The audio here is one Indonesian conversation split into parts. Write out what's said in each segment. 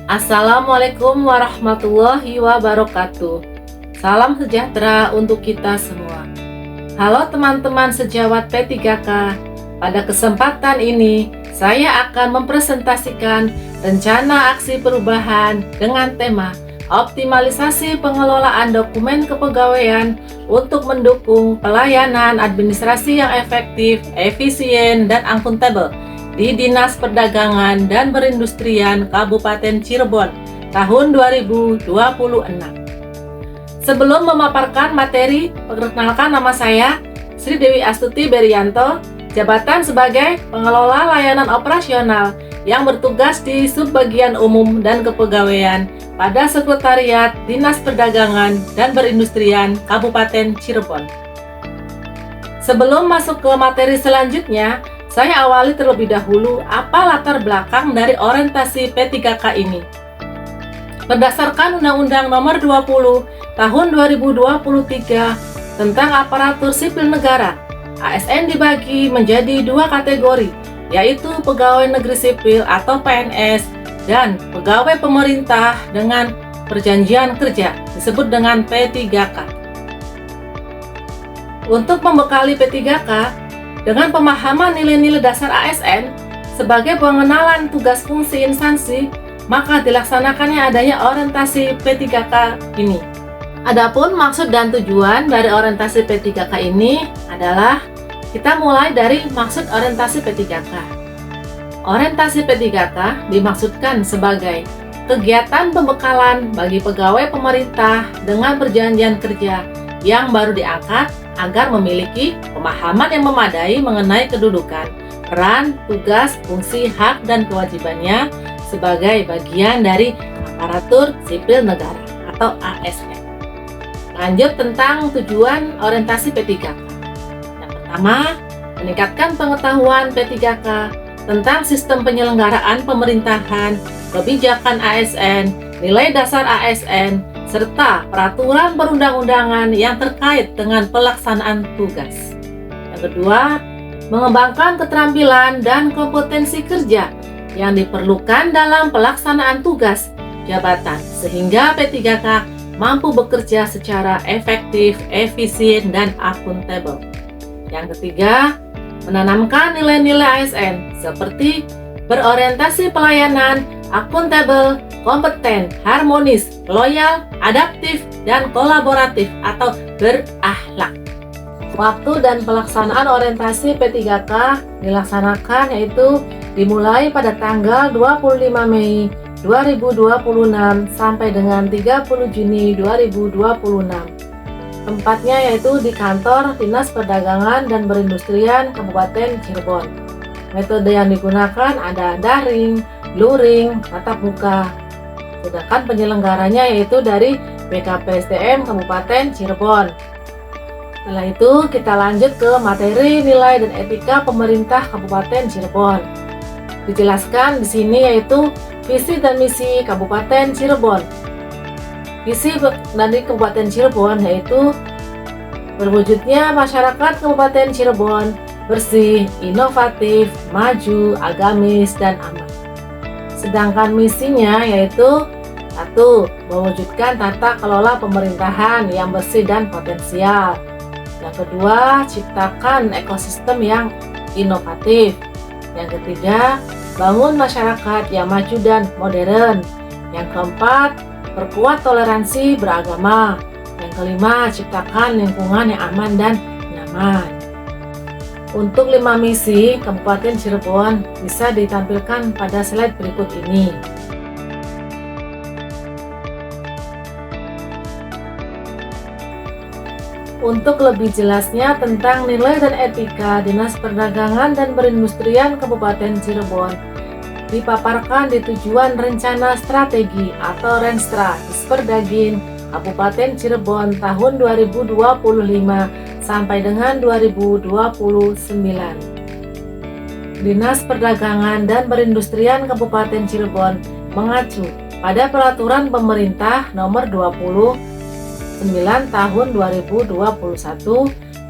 Assalamualaikum warahmatullahi wabarakatuh. Salam sejahtera untuk kita semua. Halo teman-teman sejawat P3K. Pada kesempatan ini, saya akan mempresentasikan rencana aksi perubahan dengan tema optimalisasi pengelolaan dokumen kepegawaian untuk mendukung pelayanan administrasi yang efektif, efisien, dan akuntabel di Dinas Perdagangan dan Perindustrian Kabupaten Cirebon tahun 2026. Sebelum memaparkan materi, perkenalkan nama saya Sri Dewi Astuti Berianto, jabatan sebagai pengelola layanan operasional yang bertugas di Subbagian Umum dan Kepegawaian pada Sekretariat Dinas Perdagangan dan Perindustrian Kabupaten Cirebon. Sebelum masuk ke materi selanjutnya, saya awali terlebih dahulu apa latar belakang dari orientasi P3K ini. Berdasarkan Undang-Undang Nomor 20 Tahun 2023 tentang Aparatur Sipil Negara, ASN dibagi menjadi dua kategori, yaitu pegawai negeri sipil atau PNS dan pegawai pemerintah dengan perjanjian kerja, disebut dengan P3K. Untuk membekali P3K dengan pemahaman nilai-nilai dasar ASN sebagai pengenalan tugas fungsi instansi, maka dilaksanakannya adanya orientasi P3K ini. Adapun maksud dan tujuan dari orientasi P3K ini adalah kita mulai dari maksud orientasi P3K. Orientasi P3K dimaksudkan sebagai kegiatan pembekalan bagi pegawai pemerintah dengan perjanjian kerja yang baru diangkat agar memiliki pemahaman yang memadai mengenai kedudukan, peran, tugas, fungsi, hak, dan kewajibannya sebagai bagian dari aparatur sipil negara atau ASN. Lanjut tentang tujuan orientasi P3K. Yang pertama, meningkatkan pengetahuan P3K tentang sistem penyelenggaraan pemerintahan, kebijakan ASN, nilai dasar ASN, serta peraturan perundang-undangan yang terkait dengan pelaksanaan tugas. Yang kedua, mengembangkan keterampilan dan kompetensi kerja yang diperlukan dalam pelaksanaan tugas jabatan sehingga P3K mampu bekerja secara efektif, efisien, dan akuntabel. Yang ketiga, menanamkan nilai-nilai ASN seperti berorientasi pelayanan, akuntabel, kompeten, harmonis, loyal, adaptif, dan kolaboratif atau berakhlak. Waktu dan pelaksanaan orientasi P3K dilaksanakan yaitu dimulai pada tanggal 25 Mei 2026 sampai dengan 30 Juni 2026. Tempatnya yaitu di kantor Dinas Perdagangan dan Perindustrian Kabupaten Cirebon. Metode yang digunakan ada daring, luring, tatap muka. Sedangkan penyelenggaranya yaitu dari BKPSDM Kabupaten Cirebon. Setelah itu kita lanjut ke materi nilai dan etika pemerintah Kabupaten Cirebon. Dijelaskan di sini yaitu visi dan misi Kabupaten Cirebon. Visi dari Kabupaten Cirebon yaitu berwujudnya masyarakat Kabupaten Cirebon bersih, inovatif, maju, agamis, dan aman. Sedangkan misinya yaitu 1. Mewujudkan tata kelola pemerintahan yang bersih dan potensial. Yang kedua, ciptakan ekosistem yang inovatif. Yang ketiga, bangun masyarakat yang maju dan modern. Yang keempat, perkuat toleransi beragama. Yang kelima, ciptakan lingkungan yang aman dan nyaman. Untuk 5 misi Kabupaten Cirebon bisa ditampilkan pada slide berikut ini. Untuk lebih jelasnya tentang nilai dan etika Dinas Perdagangan dan Perindustrian Kabupaten Cirebon, dipaparkan di tujuan rencana strategi atau Renstra Disperdagin Kabupaten Cirebon tahun 2025 sampai dengan 2029. Dinas Perdagangan dan Perindustrian Kabupaten Cirebon mengacu pada Peraturan Pemerintah Nomor 29 Tahun 2021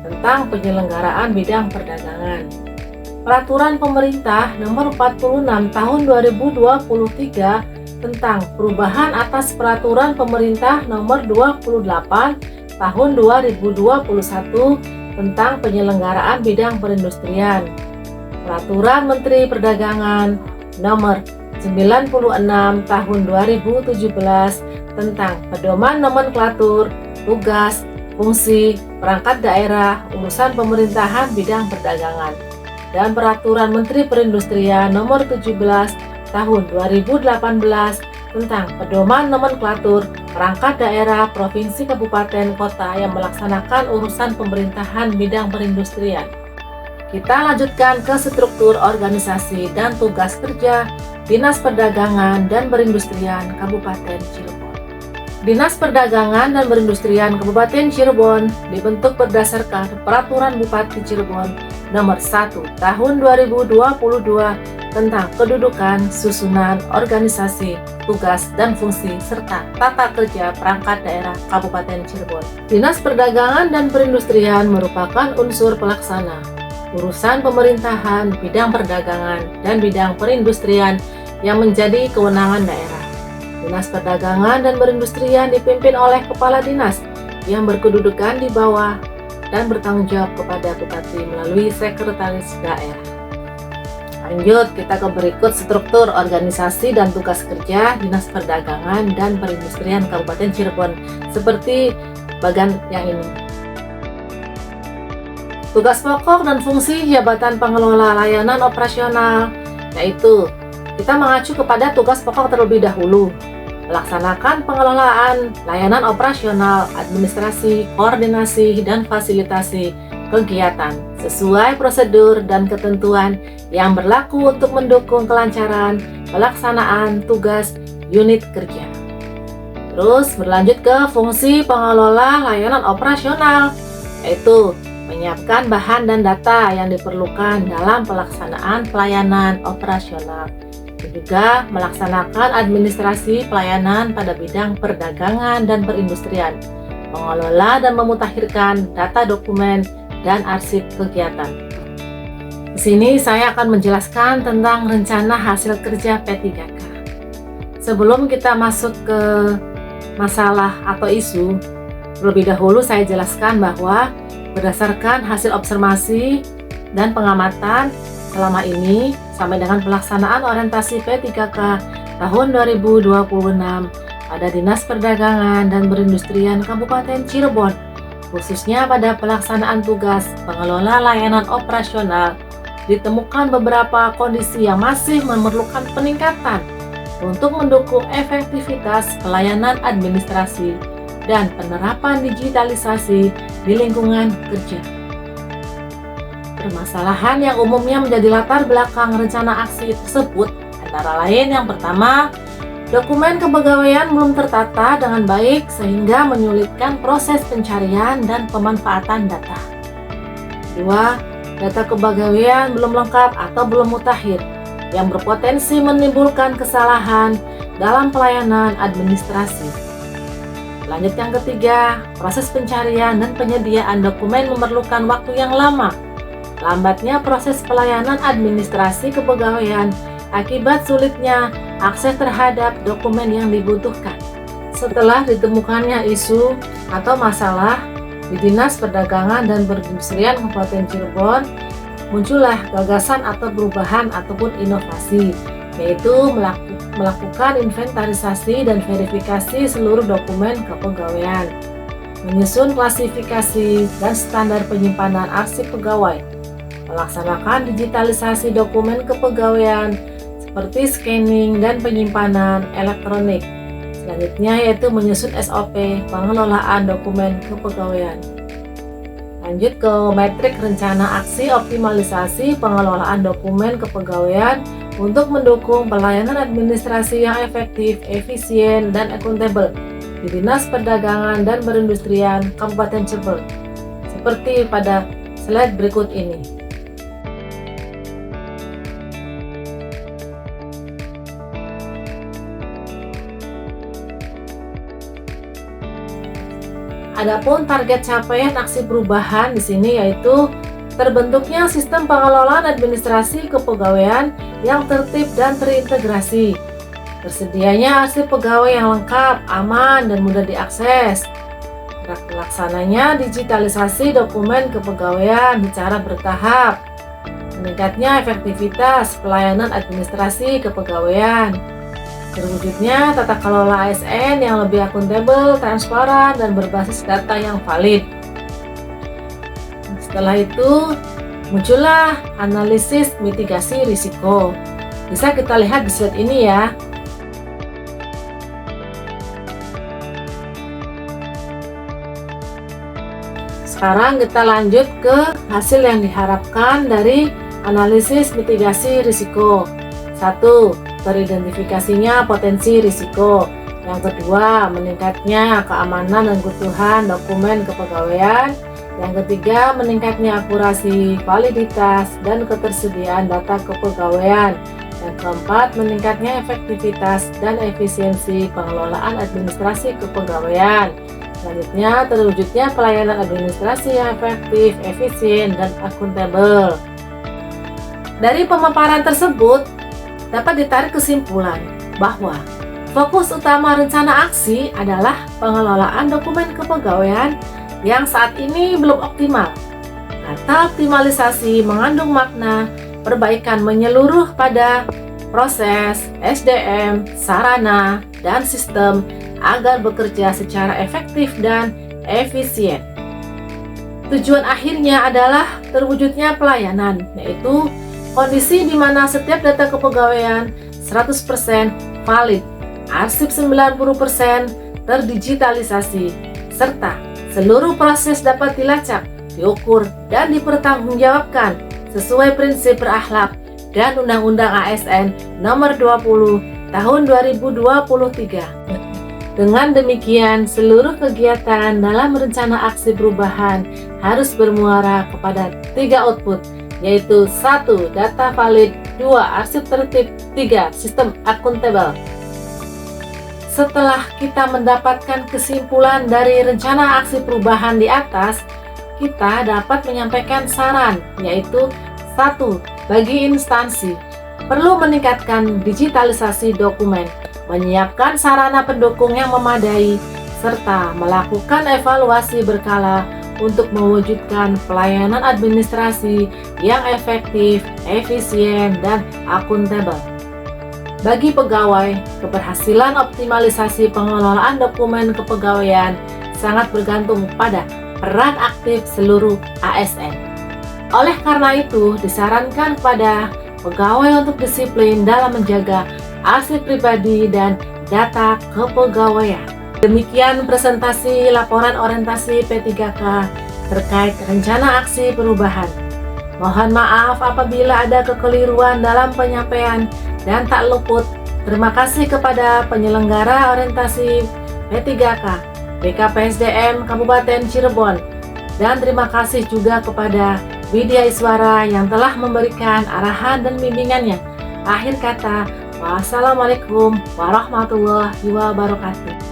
tentang penyelenggaraan bidang perdagangan. Peraturan Pemerintah Nomor 46 Tahun 2023 tentang perubahan atas Peraturan Pemerintah Nomor 28 Tahun 2021 tentang penyelenggaraan bidang perindustrian, Peraturan Menteri Perdagangan Nomor 96 Tahun 2017 tentang pedoman nomenklatur, tugas, fungsi, perangkat daerah, urusan pemerintahan bidang perdagangan, dan Peraturan Menteri Perindustrian Nomor 17 Tahun 2018 tentang pedoman nomenklatur, perangkat daerah, provinsi, kabupaten, kota yang melaksanakan urusan pemerintahan bidang perindustrian. Kita lanjutkan ke struktur organisasi dan tugas kerja Dinas Perdagangan dan Perindustrian Kabupaten Cirebon. Dinas Perdagangan dan Perindustrian Kabupaten Cirebon dibentuk berdasarkan Peraturan Bupati Cirebon Nomor 1 Tahun 2022 tentang kedudukan, susunan, organisasi, tugas, dan fungsi, serta tata kerja perangkat daerah Kabupaten Cirebon. Dinas Perdagangan dan Perindustrian merupakan unsur pelaksana urusan pemerintahan, bidang perdagangan, dan bidang perindustrian yang menjadi kewenangan daerah. Dinas Perdagangan dan Perindustrian dipimpin oleh Kepala Dinas yang berkedudukan di bawah dan bertanggung jawab kepada Bupati melalui Sekretaris Daerah. Lanjut, kita ke berikut struktur organisasi dan tugas kerja Dinas Perdagangan dan Perindustrian Kabupaten Cirebon seperti bagian yang ini. Tugas pokok dan fungsi jabatan pengelola layanan operasional, yaitu kita mengacu kepada tugas pokok terlebih dahulu, melaksanakan pengelolaan layanan operasional, administrasi, koordinasi, dan fasilitasi kegiatan sesuai prosedur dan ketentuan yang berlaku untuk mendukung kelancaran pelaksanaan tugas unit kerja. Terus berlanjut ke fungsi pengelola layanan operasional, yaitu menyiapkan bahan dan data yang diperlukan dalam pelaksanaan pelayanan operasional, dan juga melaksanakan administrasi pelayanan pada bidang perdagangan dan perindustrian, mengelola dan memutakhirkan data dokumen dan arsip kegiatan. Di sini saya akan menjelaskan tentang rencana hasil kerja P3K. Sebelum kita masuk ke masalah atau isu, terlebih dahulu saya jelaskan bahwa berdasarkan hasil observasi dan pengamatan selama ini sampai dengan pelaksanaan orientasi P3K tahun 2026 pada Dinas Perdagangan dan Perindustrian Kabupaten Cirebon, khususnya pada pelaksanaan tugas pengelola layanan operasional, ditemukan beberapa kondisi yang masih memerlukan peningkatan untuk mendukung efektivitas pelayanan administrasi dan penerapan digitalisasi di lingkungan kerja. Permasalahan yang umumnya menjadi latar belakang rencana aksi tersebut antara lain yang pertama, dokumen kepegawaian belum tertata dengan baik sehingga menyulitkan proses pencarian dan pemanfaatan data. Kedua, data kepegawaian belum lengkap atau belum mutakhir yang berpotensi menimbulkan kesalahan dalam pelayanan administrasi. Lanjut yang ketiga, proses pencarian dan penyediaan dokumen memerlukan waktu yang lama. Lambatnya proses pelayanan administrasi kepegawaian akibat sulitnya akses terhadap dokumen yang dibutuhkan. Setelah ditemukannya isu atau masalah di Dinas Perdagangan dan Perindustrian Kabupaten Cirebon, muncullah gagasan atau perubahan ataupun inovasi, yaitu melakukan inventarisasi dan verifikasi seluruh dokumen kepegawaian, menyusun klasifikasi dan standar penyimpanan arsip pegawai, melaksanakan digitalisasi dokumen kepegawaian seperti scanning dan penyimpanan elektronik. Selanjutnya yaitu menyusun SOP pengelolaan dokumen kepegawaian. Lanjut ke metrik rencana aksi optimalisasi pengelolaan dokumen kepegawaian untuk mendukung pelayanan administrasi yang efektif, efisien, dan akuntabel di Dinas Perdagangan dan Perindustrian Kabupaten Cirebon, seperti pada slide berikut ini. Adapun target capaian aksi perubahan di sini yaitu terbentuknya sistem pengelolaan administrasi kepegawaian yang tertib dan terintegrasi, Tersedianya arsip pegawai yang lengkap, aman, dan mudah diakses. Pelaksananya digitalisasi dokumen kepegawaian secara bertahap. Meningkatnya efektivitas pelayanan administrasi kepegawaian. Terwujudnya tata kelola ASN yang lebih akuntabel, transparan, dan berbasis data yang valid. Setelah itu, muncullah analisis mitigasi risiko. Bisa kita lihat di slide ini ya. Sekarang kita lanjut ke hasil yang diharapkan dari analisis mitigasi risiko. 1. Teridentifikasinya potensi risiko. Yang kedua, meningkatnya keamanan dan keutuhan dokumen kepegawaian. Yang ketiga, meningkatnya akurasi, validitas, dan ketersediaan data kepegawaian. Yang keempat, meningkatnya efektivitas dan efisiensi pengelolaan administrasi kepegawaian. Selanjutnya, terwujudnya pelayanan administrasi yang efektif, efisien, dan akuntabel. Dari pemaparan tersebut, dapat ditarik kesimpulan bahwa fokus utama rencana aksi adalah pengelolaan dokumen kepegawaian yang saat ini belum optimal. Kata optimalisasi mengandung makna perbaikan menyeluruh pada proses, SDM, sarana, dan sistem agar bekerja secara efektif dan efisien. Tujuan akhirnya adalah terwujudnya pelayanan, yaitu kondisi di mana setiap data kepegawaian 100% valid, arsip 90% terdigitalisasi, serta seluruh proses dapat dilacak, diukur, dan dipertanggungjawabkan sesuai prinsip berakhlak dan Undang-Undang ASN Nomor 20 Tahun 2023. Dengan demikian, seluruh kegiatan dalam rencana aksi perubahan harus bermuara kepada 3 output, yaitu 1. Data valid, 2. Arsip tertib, 3. Sistem akuntabel. Setelah kita mendapatkan kesimpulan dari rencana aksi perubahan di atas, kita dapat menyampaikan saran, yaitu 1. Bagi instansi, perlu meningkatkan digitalisasi dokumen, menyiapkan sarana pendukung yang memadai, serta melakukan evaluasi berkala untuk mewujudkan pelayanan administrasi yang efektif, efisien, dan akuntabel. Bagi pegawai, keberhasilan optimalisasi pengelolaan dokumen kepegawaian sangat bergantung pada peran aktif seluruh ASN. Oleh karena itu, disarankan kepada pegawai untuk disiplin dalam menjaga arsip pribadi dan data kepegawaian. Demikian presentasi laporan orientasi P3K terkait rencana aksi perubahan. Mohon maaf apabila ada kekeliruan dalam penyampaian dan tak luput. Terima kasih kepada penyelenggara orientasi P3K BKPSDM Kabupaten Cirebon, dan terima kasih juga kepada Widya Iswara yang telah memberikan arahan dan bimbingannya. Akhir kata, wassalamualaikum warahmatullahi wabarakatuh.